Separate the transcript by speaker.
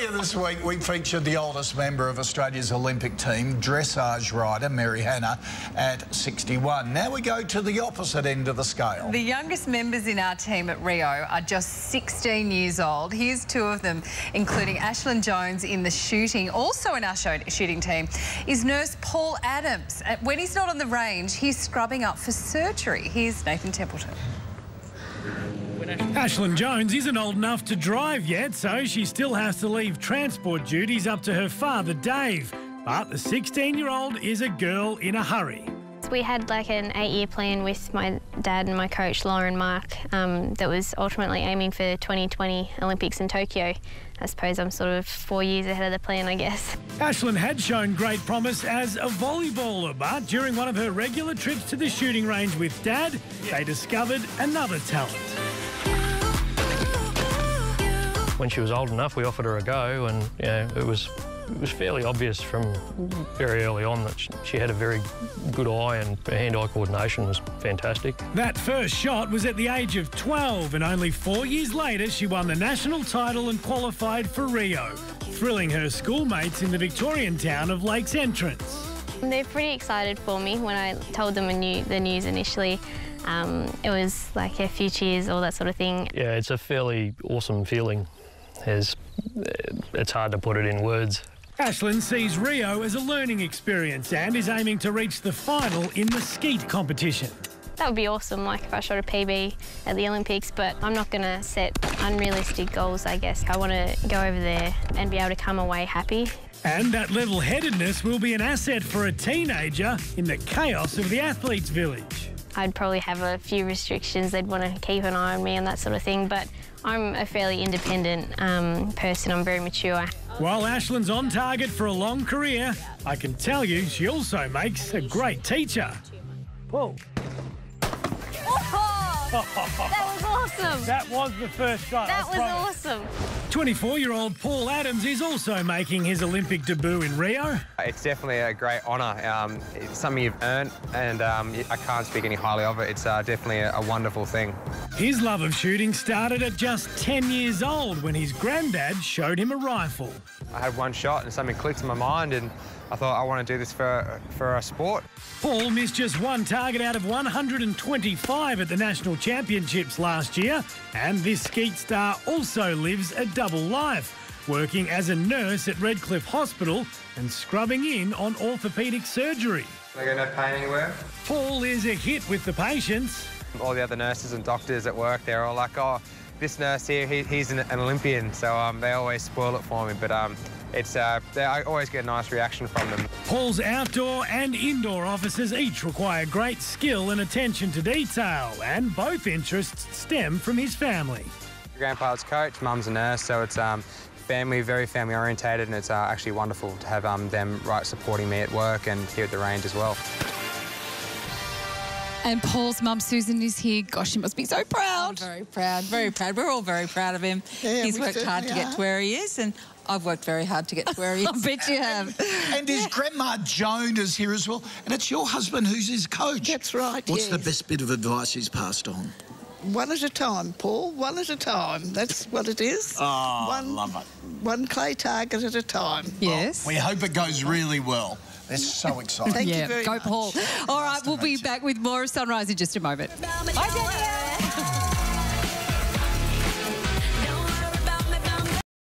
Speaker 1: Earlier this week, we featured the oldest member of Australia's Olympic team, dressage rider Mary Hannah, at 61. Now we go to the opposite end of the scale.
Speaker 2: The youngest members in our team at Rio are just 16 years old. Here's two of them, including Aislin Jones in the shooting. Also in our shooting team is nurse Paul Adams. When he's not on the range, he's scrubbing up for surgery. Here's Nathan Templeton.
Speaker 3: Aislin Jones isn't old enough to drive yet, so she still has to leave transport duties up to her father, Dave. But the 16-year-old is a girl in a hurry.
Speaker 4: We had like an 8-year plan with my dad and my coach, Lauren Mark, that was ultimately aiming for 2020 Olympics in Tokyo. I suppose I'm sort of 4 years ahead of the plan, I guess.
Speaker 3: Aislin had shown great promise as a volleyballer, but during one of her regular trips to the shooting range with Dad, they discovered another talent.
Speaker 5: When she was old enough, we offered her a go, and it was fairly obvious from very early on that she had a very good eye, and her hand-eye coordination was fantastic.
Speaker 3: That first shot was at the age of 12, and only 4 years later she won the national title and qualified for Rio, thrilling her schoolmates in the Victorian town of Lakes Entrance.
Speaker 4: They're pretty excited for me. When I told them the news initially, it was like a few cheers, all that sort of thing.
Speaker 5: Yeah, it's a fairly awesome feeling. It's hard to put it in words.
Speaker 3: Aislin sees Rio as a learning experience and is aiming to reach the final in the Skeet competition.
Speaker 4: That would be awesome, like if I shot a PB at the Olympics, but I'm not going to set unrealistic goals, I guess. I want to go over there and be able to come away happy.
Speaker 3: And that level-headedness will be an asset for a teenager in the chaos of the athletes' village.
Speaker 4: I'd probably have a few restrictions. They'd want to keep an eye on me and that sort of thing, but I'm a fairly independent person. I'm very mature.
Speaker 3: While Aislin's on target for a long career, I can tell you she also makes a great teacher. Whoa.
Speaker 4: Oh, that was awesome.
Speaker 3: That was the first shot.
Speaker 4: That was awesome.
Speaker 3: 24-year-old Paul Adams is also making his Olympic debut in Rio.
Speaker 6: It's definitely a great honour. It's something you've earned, and I can't speak any highly of it. It's definitely a wonderful thing.
Speaker 3: His love of shooting started at just 10 years old when his granddad showed him a rifle.
Speaker 6: I had one shot and something clicked in my mind, and I thought I want to do this for a sport.
Speaker 3: Paul missed just one target out of 125 at the National Championships last year, and this Skeet star also lives a double life, working as a nurse at Redcliffe Hospital and scrubbing in on orthopaedic surgery.
Speaker 6: I get no pain anywhere.
Speaker 3: Paul is a hit with the patients. All
Speaker 6: the other nurses and doctors at work, they're all like, oh, this nurse here, he's an Olympian, so they always spoil it for me, but I always get a nice reaction from them.
Speaker 3: Paul's outdoor and indoor offices each require great skill and attention to detail, and both interests stem from his family.
Speaker 6: Grandpa's coach, mum's a nurse, so it's very family orientated, and it's actually wonderful to have them supporting me at work and here at the range as well.
Speaker 2: And Paul's mum, Susan, is here. Gosh, she must be so proud.
Speaker 7: I'm very proud, very proud. We're all very proud of him.
Speaker 1: Yeah,
Speaker 7: he's worked hard to get to where he is, and I've worked very hard to get to where he is.
Speaker 2: I bet you have.
Speaker 1: And his grandma Joan is here as well. And it's your husband who's his coach.
Speaker 8: That's right,
Speaker 1: What's the best bit of advice he's passed on?
Speaker 8: One at a time, Paul, one at a time. That's what it is.
Speaker 1: Oh, love it.
Speaker 8: One clay target at a time.
Speaker 2: Yes.
Speaker 1: Well, we hope it goes really well. That's so exciting.
Speaker 8: Thank you very much.
Speaker 2: Go, Paul. All right, we'll be back with more of Sunrise in just a moment. Bye, Danielle.